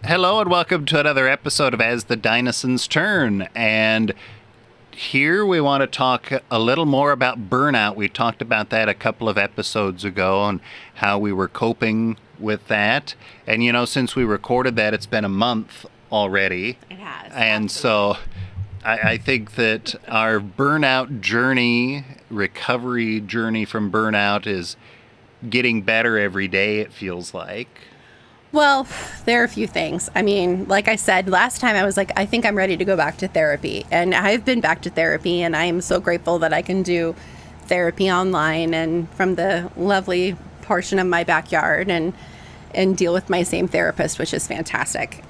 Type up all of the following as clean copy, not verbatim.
Hello and welcome to another episode of As the Dinosaurs Turn. And here we want to talk a little more about burnout. We talked about that a couple of episodes ago and how we were coping with that. And since we recorded that, it's been a month already. It has. And so I think that our burnout journey, recovery journey from burnout is getting better every day, it feels like. Well, there are a few things. I mean, like I said, last time I was like, I think I'm ready to go back to therapy. And I've been back to therapy, and I am so grateful that I can do therapy online and from the lovely portion of my backyard and deal with my same therapist, which is fantastic.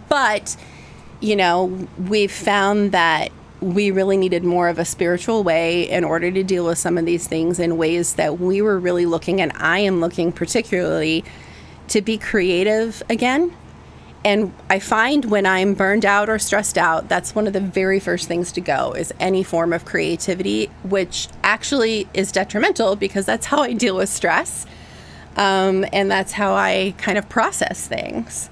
But, we've found that we really needed more of a spiritual way in order to deal with some of these things in ways that we were really looking, and I am looking particularly to be creative again. And I find when I'm burned out or stressed out, that's one of the very first things to go is any form of creativity, which actually is detrimental because that's how I deal with stress. And that's how I kind of process things.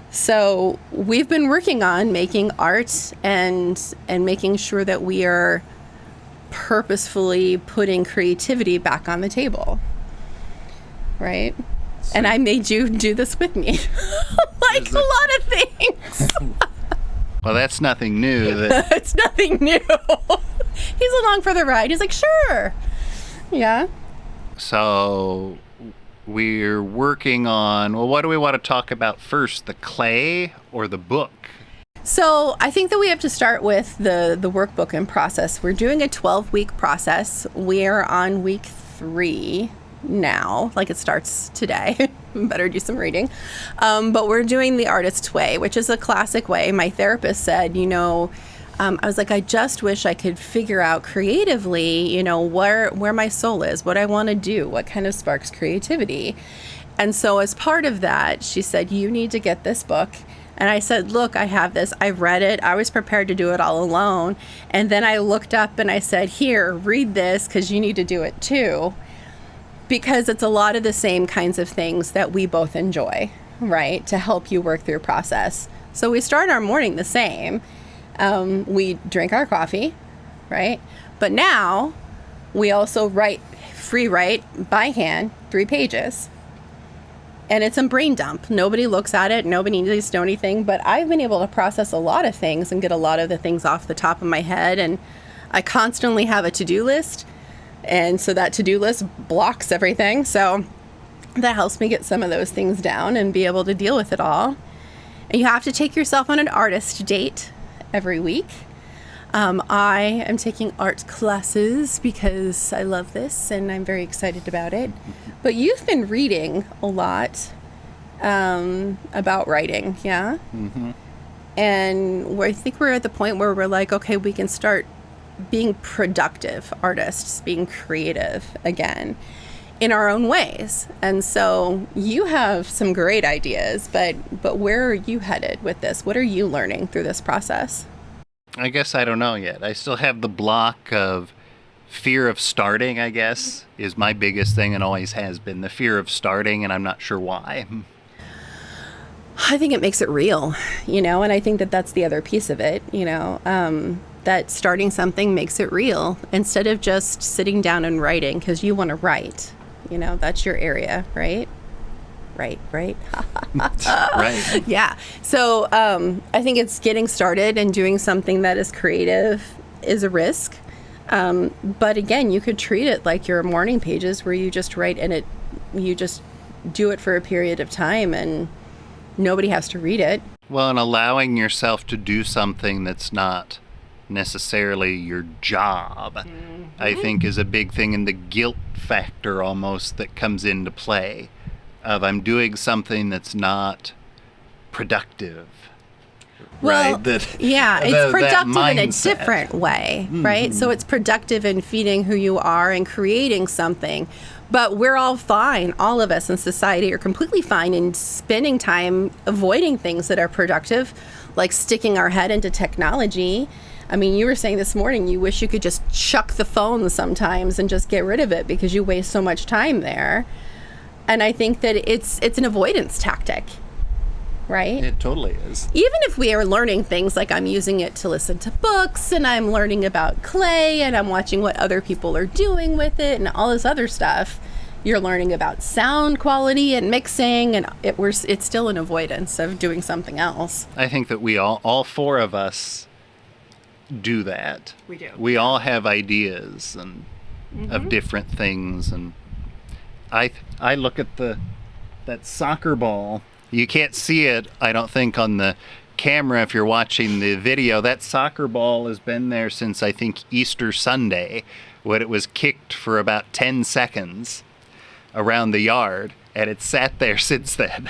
So we've been working on making art and making sure that we are purposefully putting creativity back on the table, right? And I made you do this with me, like a lot of things. Well, that's nothing new. It's nothing new. He's along for the ride. He's like, sure. Yeah. So we're working on, well, what do we want to talk about first, the clay or the book? So I think that we have to start with the workbook and process. We're doing a 12-week process. We're on week 3 now, like it starts today. Better do some reading. But we're doing the artist's way, which is a classic way. My therapist said, I was like, I just wish I could figure out creatively, where my soul is, what I want to do, what kind of sparks creativity. And so as part of that, she said, you need to get this book. And I said, look, I have this. I've read it. I was prepared to do it all alone. And then I looked up and I said, here, read this because you need to do it too. Because it's a lot of the same kinds of things that we both enjoy, right? To help you work through process. So we start our morning the same. We drink our coffee, right? But now we also free write by hand 3 pages. And it's a brain dump. Nobody looks at it. Nobody needs to know anything. But I've been able to process a lot of things and get a lot of the things off the top of my head. And I constantly have a to-do list. And so that to-do list blocks everything. So that helps me get some of those things down and be able to deal with it all. And you have to take yourself on an artist date every week. I am taking art classes because I love this and I'm very excited about it. But you've been reading a lot about writing, yeah? Mm-hmm. And I think we're at the point where we're like, okay, we can start being productive artists, being creative again in our own ways. And so you have some great ideas, but where are you headed with this? What are you learning through this process? I guess I don't know yet. I still have the block of fear of starting, I guess, is my biggest thing and always has been the fear of starting, and I'm not sure why. I think it makes it real, and I think that that's the other piece of it, that starting something makes it real instead of just sitting down and writing because you want to write. That's your area, right? Right. Right. Yeah. So I think it's getting started and doing something that is creative is a risk. But again, you could treat it like your morning pages where you just write and you just do it for a period of time and nobody has to read it. Well, and allowing yourself to do something that's not necessarily your job, mm-hmm. I think is a big thing, and the guilt factor almost that comes into play of I'm doing something that's not productive. Well, right? It's productive in a different way, right? Mm-hmm. So it's productive in feeding who you are and creating something. But we're all fine, all of us in society are completely fine in spending time avoiding things that are productive, like sticking our head into technology. I mean, you were saying this morning, you wish you could just chuck the phone sometimes and just get rid of it because you waste so much time there. And I think that it's an avoidance tactic. right? It totally is. Even if we are learning things, like I'm using it to listen to books and I'm learning about clay and I'm watching what other people are doing with it and all this other stuff, you're learning about sound quality and mixing, and it's still an avoidance of doing something else. I think that we all four of us do that. We do. We all have ideas and of different things, and I look at that soccer ball. You can't see it, I don't think, on the camera if you're watching the video. That soccer ball has been there since, I think, Easter Sunday, when it was kicked for about 10 seconds around the yard, and it's sat there since then.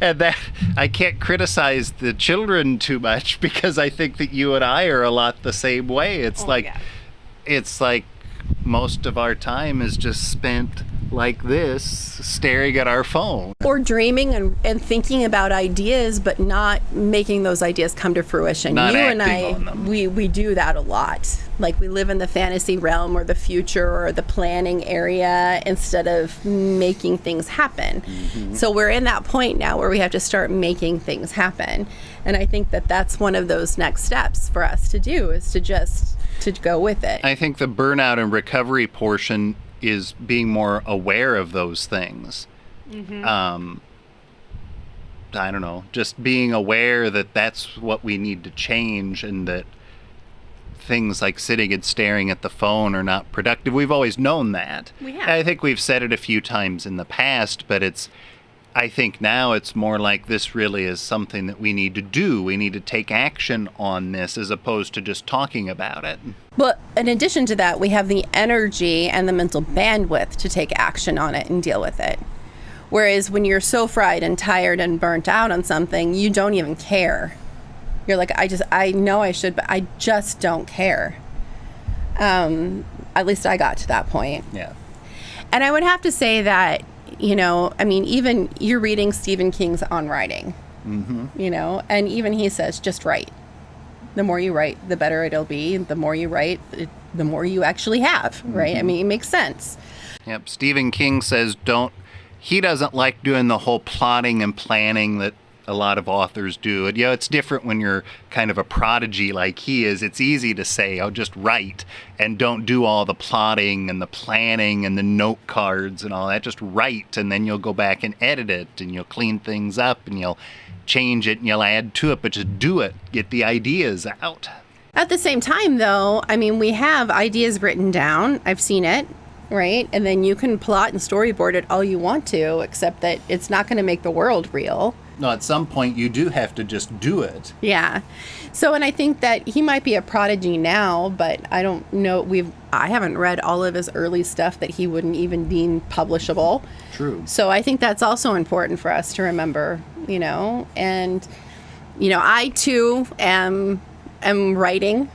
And that, I can't criticize the children too much, because I think that you and I are a lot the same way. It's like most of our time is just spent like this, staring at our phone. Or dreaming and thinking about ideas, but not making those ideas come to fruition. Not you and acting on them. we do that a lot. Like, we live in the fantasy realm or the future or the planning area instead of making things happen. So we're in that point now where we have to start making things happen. And I think that that's one of those next steps for us to do, is to go with it. I think the burnout and recovery portion is being more aware of those things. I don't know, just being aware that that's what we need to change, and that things like sitting and staring at the phone are not productive. We've always known that. We have. I think we've said it a few times in the past, but I think now it's more like this really is something that we need to do. We need to take action on this, as opposed to just talking about it. But in addition to that, we have the energy and the mental bandwidth to take action on it and deal with it. Whereas when you're so fried and tired and burnt out on something, you don't even care. You're like, I know I should, but I just don't care. At least I got to that point. Yeah. And I would have to say that, even you're reading Stephen King's On Writing, and even he says, just write. The more you write, the better it'll be. The more you write, the more you actually have, right? I mean, it makes sense. Yep. Stephen King says he doesn't like doing the whole plotting and planning that a lot of authors do. And, it's different when you're kind of a prodigy like he is. It's easy to say, just write, and don't do all the plotting and the planning and the note cards and all that. Just write, and then you'll go back and edit it, and you'll clean things up, and you'll change it, and you'll add to it, but just do it. Get the ideas out. At the same time, though, we have ideas written down. I've seen it, right? And then you can plot and storyboard it all you want to, except that it's not going to make the world real. No, at some point you do have to just do it. Yeah. So, and I think that he might be a prodigy now, but I don't know. I haven't read all of his early stuff that he wouldn't even deem publishable. True. So I think that's also important for us to remember, and, I too am writing,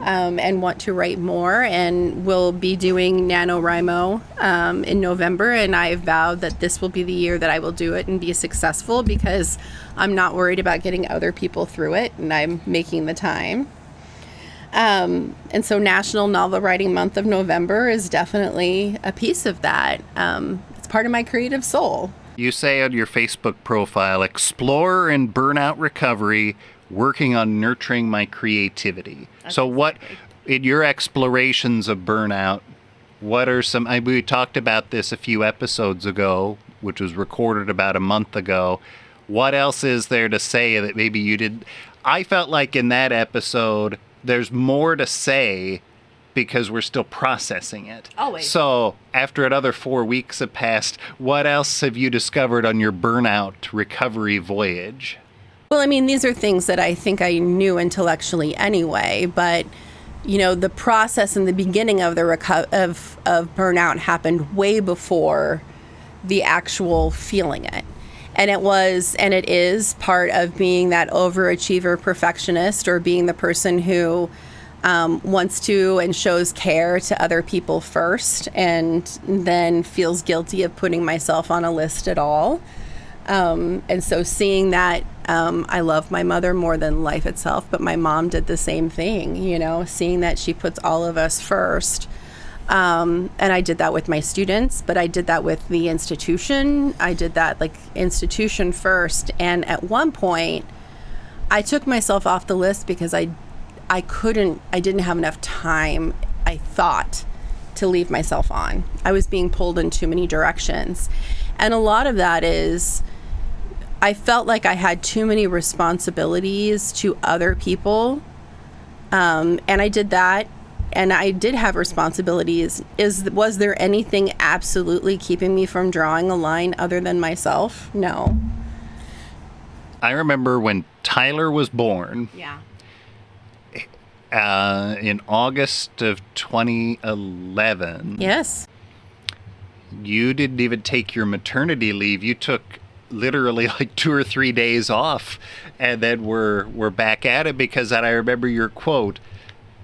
and want to write more, and will be doing NaNoWriMo in November, and I've vowed that this will be the year that I will do it and be successful, because I'm not worried about getting other people through it, and I'm making the time. And so National Novel Writing Month of November is definitely a piece of that. It's part of my creative soul. You say on your Facebook profile, explorer in burnout recovery, working on nurturing my creativity. So what, in your explorations of burnout, what are some, we talked about this a few episodes ago, which was recorded about a month ago. What else is there to say that maybe you did? I felt like in that episode, there's more to say because we're still processing it. Always. So after another 4 weeks have passed, what else have you discovered on your burnout recovery voyage? Well, these are things that I think I knew intellectually anyway, but, the process in the beginning of of burnout happened way before the actual feeling it. And it is part of being that overachiever perfectionist, or being the person who wants to and shows care to other people first, and then feels guilty of putting myself on a list at all. And so seeing that, I love my mother more than life itself, but my mom did the same thing, seeing that she puts all of us first. And I did that with my students, but I did that with the institution. I did that like institution first. And at one point, I took myself off the list because I didn't have enough time, I thought, to leave myself on. I was being pulled in too many directions. And a lot of that is I felt like I had too many responsibilities to other people. And I did that. And I did have responsibilities. Was there anything absolutely keeping me from drawing a line other than myself? No. I remember when Tyler was born. Yeah. In August of 2011. Yes. You didn't even take your maternity leave. You took literally like 2 or 3 days off, and then we're back at it because I remember your quote,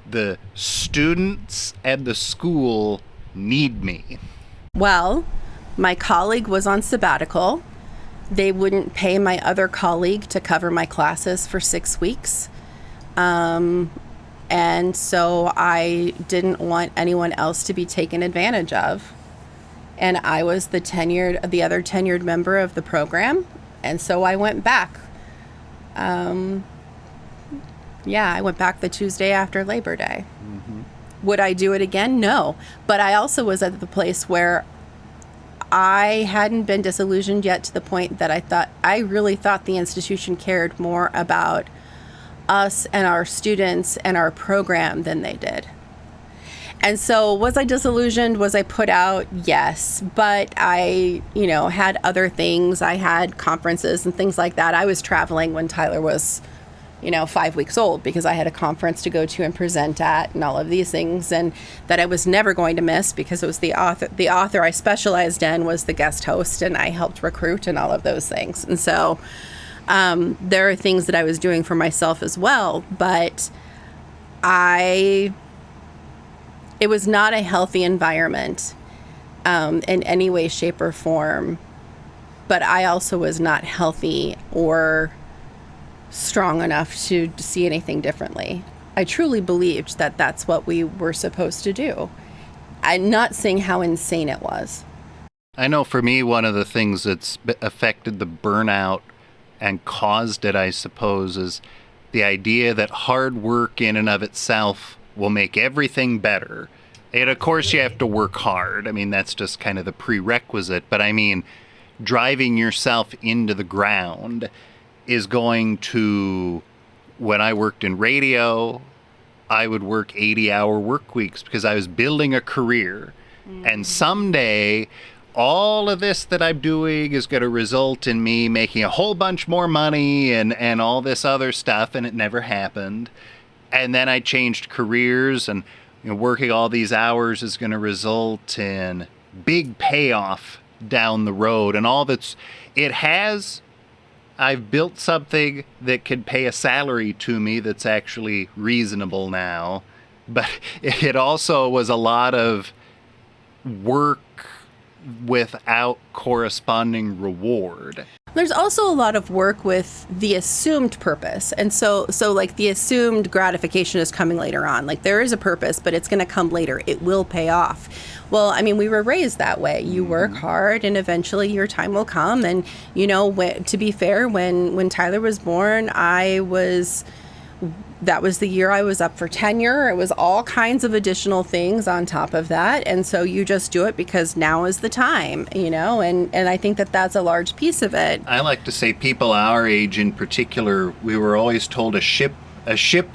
"The students and the school need me." Well, my colleague was on sabbatical. They wouldn't pay my other colleague to cover my classes for 6 weeks. And so I didn't want anyone else to be taken advantage of. And I was the other tenured member of the program. And so I went back. I went back the Tuesday after Labor Day. Mm-hmm. Would I do it again? No. But I also was at the place where I hadn't been disillusioned yet to the point that I really thought the institution cared more about us and our students and our program than they did. And so was I disillusioned? Was I put out? Yes. But I, had other things. I had conferences and things like that. I was traveling when Tyler was, 5 weeks old because I had a conference to go to and present at and all of these things, and that I was never going to miss because it was the author I specialized in was the guest host, and I helped recruit and all of those things. And so there are things that I was doing for myself as well, but it was not a healthy environment in any way, shape, or form. But I also was not healthy or strong enough to see anything differently. I truly believed that that's what we were supposed to do. I'm not saying how insane it was. I know for me, one of the things that's affected the burnout and caused it, I suppose, is the idea that hard work in and of itself will make everything better. And of course you have to work hard. I mean, that's just kind of the prerequisite. But I mean, driving yourself into the ground is going to, when I worked in radio, I would work 80-hour work weeks because I was building a career. Mm-hmm. And someday, all of this that I'm doing is going to result in me making a whole bunch more money and all this other stuff, and it never happened. And then I changed careers, and working all these hours is going to result in big payoff down the road. And I've built something that can pay a salary to me that's actually reasonable now. But it also was a lot of work without corresponding reward. There's also a lot of work with the assumed purpose. And so like the assumed gratification is coming later on. Like there is a purpose, but it's going to come later. It will pay off. Well, I mean, we were raised that way. You work hard and eventually your time will come. And, to be fair, when Tyler was born, that was the year I was up for tenure. It was all kinds of additional things on top of that. And so you just do it because now is the time, and I think that that's a large piece of it. I like to say people our age in particular, we were always told a ship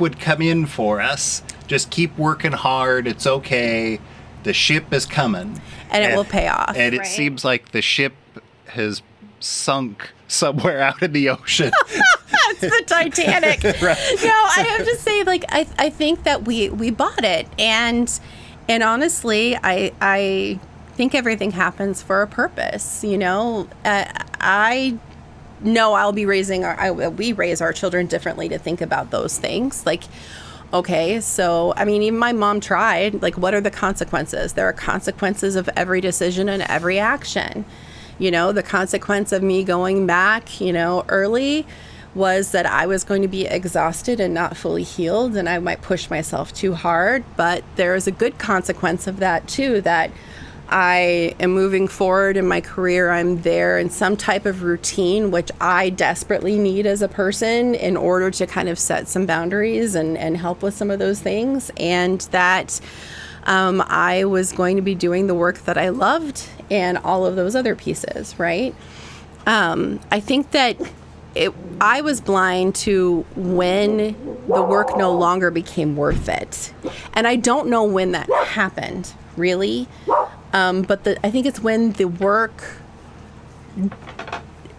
would come in for us. Just keep working hard. It's okay. The ship is coming. And it will pay off. And it seems like the ship has sunk somewhere out in the ocean. It's the Titanic. Right. No, I have to say, like, I think that we bought it. And honestly, I think everything happens for a purpose, I know we raise our children differently to think about those things. Like, okay, so, I mean, even my mom tried, like, what are the consequences? There are consequences of every decision and every action. The consequence of me going back, early was that I was going to be exhausted and not fully healed, and I might push myself too hard. But there is a good consequence of that too, that I am moving forward in my career. I'm there in some type of routine, which I desperately need as a person in order to kind of set some boundaries and help with some of those things. And that I was going to be doing the work that I loved and all of those other pieces, right? I think that I was blind to when the work no longer became worth it. And I don't know when that happened, really. But I think it's when the work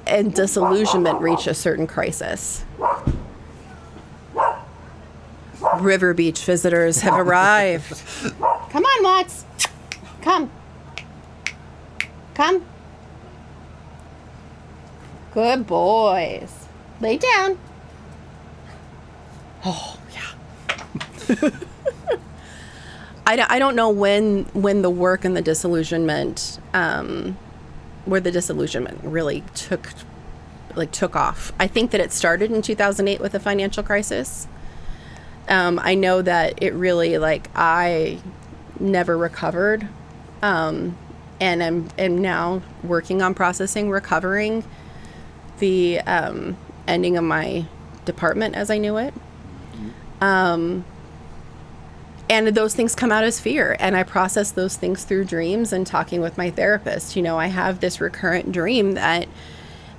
and disillusionment reach a certain crisis. River Beach visitors have arrived. Come on, Watts. Come. Come. Good boys. Lay down. Oh, yeah. I don't know when the work and the disillusionment, where the disillusionment really took off. I think that it started in 2008 with the financial crisis. I know that it really, I never recovered, and am now working on recovering the ending of my department as I knew it. And those things come out as fear, and I process those things through dreams and talking with my therapist. I have this recurrent dream that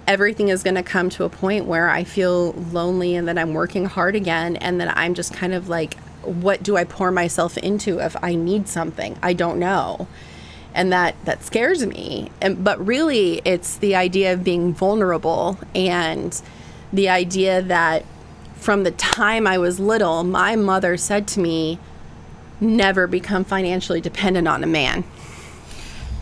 everything is going to come to a point where I feel lonely and that I'm working hard again, and that I'm just kind of like, what do I pour myself into if I need something? I don't know. And that scares me. But really, it's the idea of being vulnerable, and the idea that from the time I was little, my mother said to me, never become financially dependent on a man.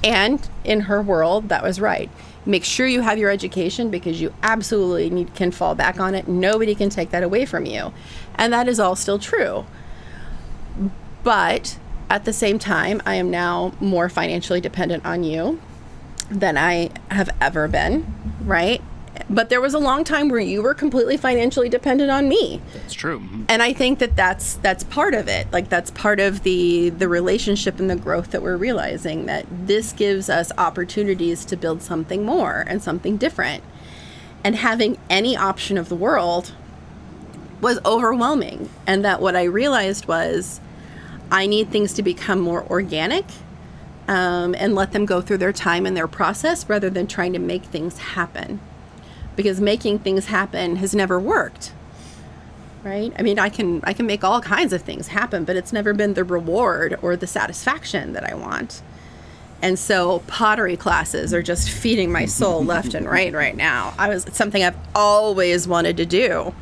And in her world, that was right. Make sure you have your education, because you absolutely can fall back on it. Nobody can take that away from you. And that is all still true. But at the same time, I am now more financially dependent on you than I have ever been, right? But there was a long time where you were completely financially dependent on me. That's true. And I think that that's part of it. That's part of the relationship and the growth that we're realizing, that this gives us opportunities to build something more and something different. And having any option of the world was overwhelming. And that what I realized was I need things to become more organic, and let them go through their time and their process rather than trying to make things happen. Because making things happen has never worked, right? I mean, I can make all kinds of things happen, but it's never been the reward or the satisfaction that I want. And so pottery classes are just feeding my soul left and right now. It's something I've always wanted to do.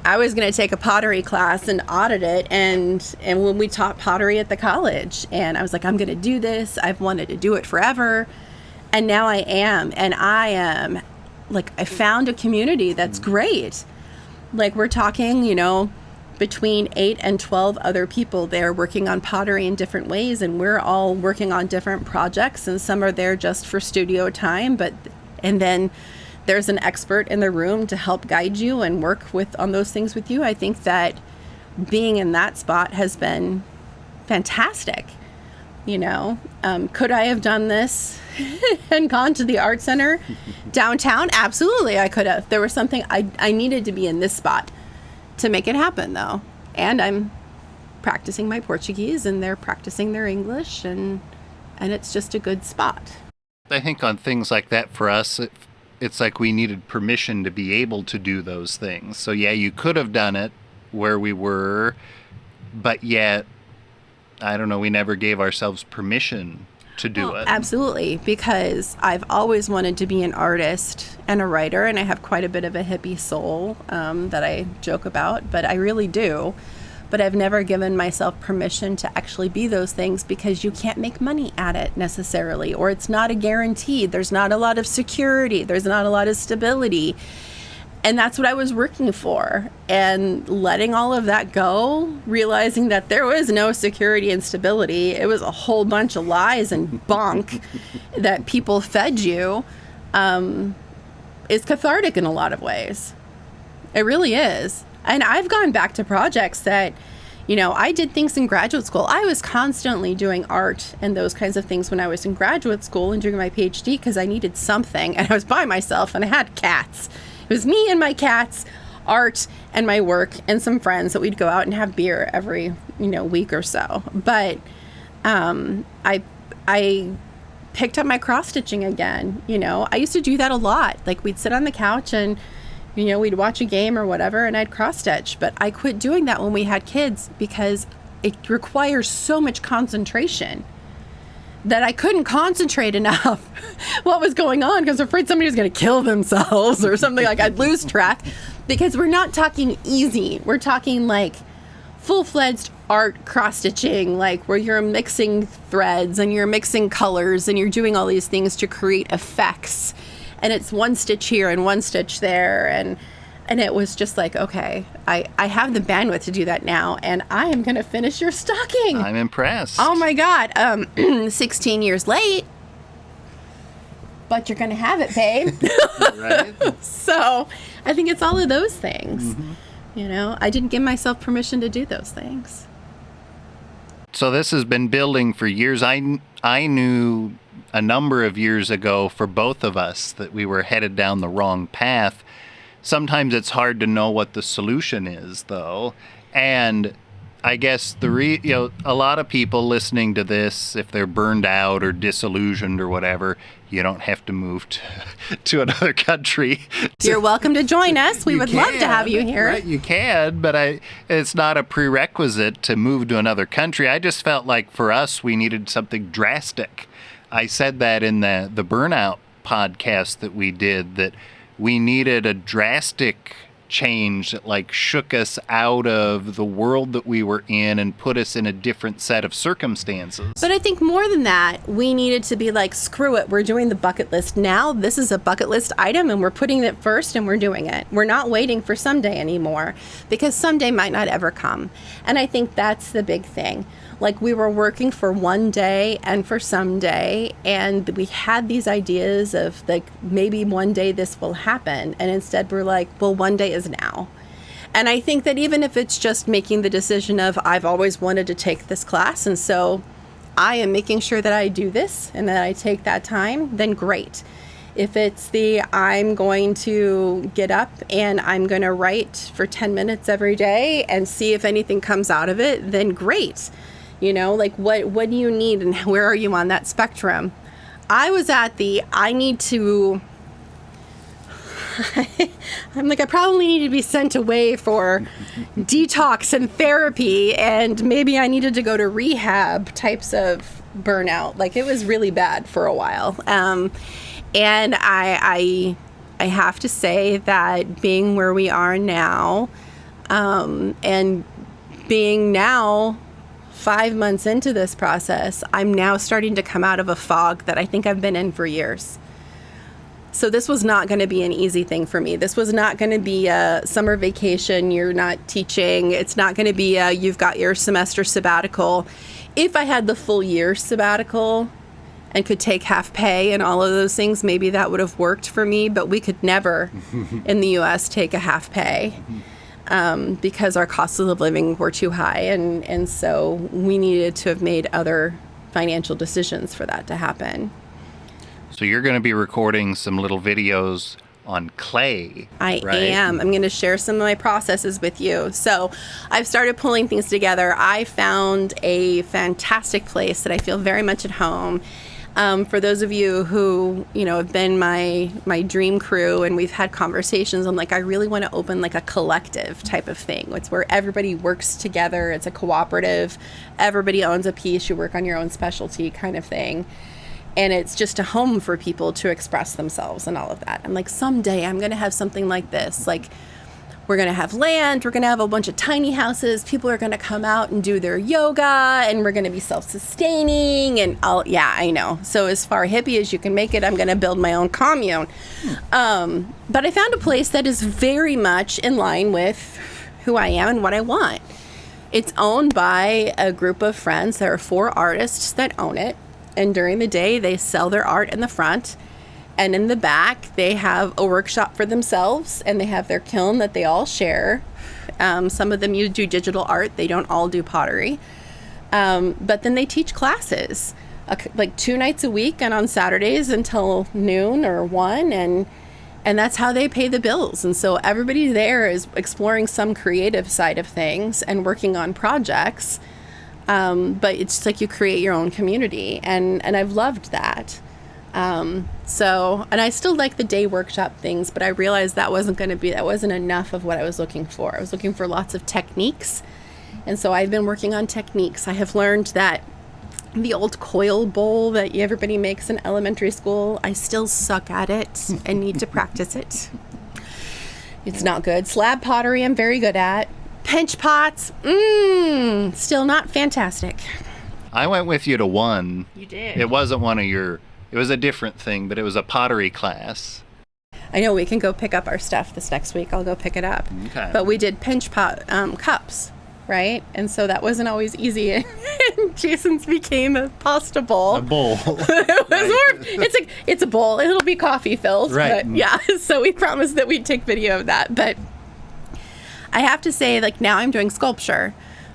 I was going to take a pottery class and audit it, and when we taught pottery at the college, and I was like, I'm going to do this. I've wanted to do it forever, and now I am, and I am. I found a community that's great. We're talking, between 8 and 12 other people there working on pottery in different ways, and we're all working on different projects, and some are there just for studio time, and then there's an expert in the room to help guide you and work on those things with you. I think that being in that spot has been fantastic. Could I have done this and gone to the art center downtown? Absolutely, I could have. There was something I needed to be in this spot to make it happen, though. And I'm practicing my Portuguese, and they're practicing their English, and it's just a good spot. I think on things like that for us, it's like we needed permission to be able to do those things. So yeah, you could have done it where we were, but yet, I don't know, we never gave ourselves permission to do it. Absolutely, because I've always wanted to be an artist and a writer, and I have quite a bit of a hippie soul that I joke about, but I really do. But I've never given myself permission to actually be those things, because you can't make money at it necessarily, or it's not a guarantee. There's not a lot of security. There's not a lot of stability. And that's what I was working for. And letting all of that go, realizing that there was no security and stability. It was a whole bunch of lies and bunk that people fed you, is cathartic in a lot of ways. It really is. And I've gone back to projects that, you know, I did things in graduate school. I was constantly doing art and those kinds of things when I was in graduate school and doing my PhD because I needed something. And I was by myself and I had cats. It was me and my cats, art and my work, and some friends that we'd go out and have beer every, you know, week or so. But I picked up my cross stitching again. You know, I used to do that a lot. Like we'd sit on the couch and, you know, we'd watch a game or whatever and I'd cross stitch. But I quit doing that when we had kids because it requires so much concentration that I couldn't concentrate enough what was going on because I was afraid somebody was going to kill themselves or something. Like I'd lose track because we're not talking easy. We're talking like full-fledged art cross-stitching, like where you're mixing threads and you're mixing colors and you're doing all these things to create effects. And it's one stitch here and one stitch there. And it was just like, okay, I have the bandwidth to do that now. And I am going to finish your stocking. I'm impressed. Oh, my God. 16 years late. But you're going to have it, babe. Right. So I think it's all of those things. Mm-hmm. You know, I didn't give myself permission to do those things. So this has been building for years. I knew a number of years ago for both of us that we were headed down the wrong path. Sometimes it's hard to know what the solution is, though. And I guess a lot of people listening to this, if they're burned out or disillusioned or whatever, you don't have to move to another country. You're welcome to join us. We would love to have you here. Right, you can, but it's not a prerequisite to move to another country. I just felt like for us, we needed something drastic. I said that in the Burnout podcast that we did, that we needed a drastic change that like shook us out of the world that we were in and put us in a different set of circumstances. But I think more than that, we needed to be like, screw it, we're doing the bucket list now. This is a bucket list item and we're putting it first and we're doing it. We're not waiting for someday anymore because someday might not ever come. And I think that's the big thing. Like we were working for one day and for someday, and we had these ideas of like, maybe one day this will happen. And instead we're like, well, one day is now. And I think that even if it's just making the decision of, I've always wanted to take this class, and so I am making sure that I do this and that I take that time, then great. If it's I'm going to get up and I'm going to write for 10 minutes every day and see if anything comes out of it, then great. You know, like what do you need and where are you on that spectrum? I was at I need to, I'm like, I probably need to be sent away for detox and therapy, and maybe I needed to go to rehab types of burnout. Like it was really bad for a while. And I have to say that being where we are now, and being now 5 months into this process, I'm now starting to come out of a fog that I think I've been in for years. So this was not going to be an easy thing for me. This was not going to be a summer vacation, you're not teaching. It's not going to be you've got your semester sabbatical. If I had the full year sabbatical and could take half pay and all of those things, maybe that would have worked for me. But we could never in the U.S. take a half pay. Because our costs of living were too high, and so we needed to have made other financial decisions for that to happen. So you're going to be recording some little videos on clay. I right? am. I'm going to share some of my processes with you. So I've started pulling things together. I found a fantastic place that I feel very much at home. For those of you who, you know, have been my dream crew and we've had conversations, I'm like, I really want to open like a collective type of thing. It's where everybody works together. It's a cooperative. Everybody owns a piece. You work on your own specialty kind of thing. And it's just a home for people to express themselves and all of that. I'm like, someday I'm going to have something like this. Like, we're going to have land. We're going to have a bunch of tiny houses. People are going to come out and do their yoga, and we're going to be self-sustaining. And yeah, I know. So as far hippie as you can make it, I'm going to build my own commune. But I found a place that is very much in line with who I am and what I want. It's owned by a group of friends. There are 4 artists that own it. And during the day, they sell their art in the front. And in the back, they have a workshop for themselves, and they have their kiln that they all share. Some of them do digital art. They don't all do pottery. But then they teach classes, like 2 nights a week and on Saturdays until noon or 1. And that's how they pay the bills. And so everybody there is exploring some creative side of things and working on projects. But it's like you create your own community. And I've loved that. And I still like the day workshop things, but I realized that wasn't enough of what I was looking for. I was looking for lots of techniques. And so I've been working on techniques. I have learned that the old coil bowl that everybody makes in elementary school, I still suck at it and need to practice it. It's not good. Slab pottery, I'm very good at. Pinch pots, still not fantastic. I went with you to one. You did. It wasn't one of your... It was a different thing, but it was a pottery class. I know we can go pick up our stuff this next week. I'll go pick it up. Okay. But we did pinch pot cups, right? And so that wasn't always easy. And Jason's became a pasta bowl. A bowl. It was more, it's a bowl. It'll be coffee filled. Right. But yeah, so we promised that we'd take video of that. But I have to say, like, now I'm doing sculpture.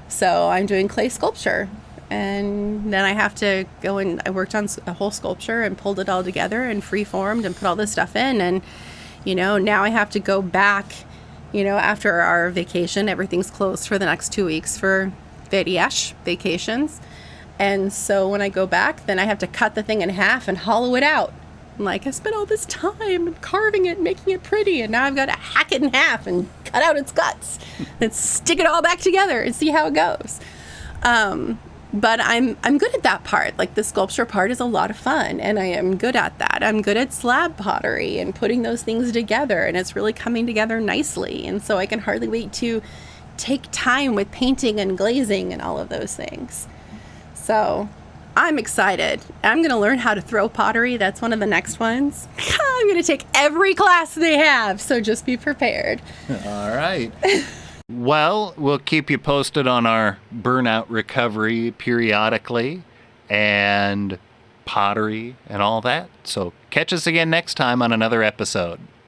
So I'm doing clay sculpture. And then I have to go and I worked on a whole sculpture and pulled it all together and free-formed and put all this stuff in. And, now I have to go back, after our vacation. Everything's closed for the next 2 weeks for vacations. And so when I go back, then I have to cut the thing in half and hollow it out. I'm like, I spent all this time carving it, making it pretty, and now I've got to hack it in half and cut out its guts and stick it all back together and see how it goes. But I'm good at that part. Like, the sculpture part is a lot of fun, and I am good at that. I'm good at slab pottery and putting those things together, and it's really coming together nicely. And so I can hardly wait to take time with painting and glazing and all of those things. So I'm excited. I'm going to learn how to throw pottery. That's one of the next ones. I'm going to take every class they have, so just be prepared. All right. Well, we'll keep you posted on our burnout recovery periodically and pottery and all that. So catch us again next time on another episode.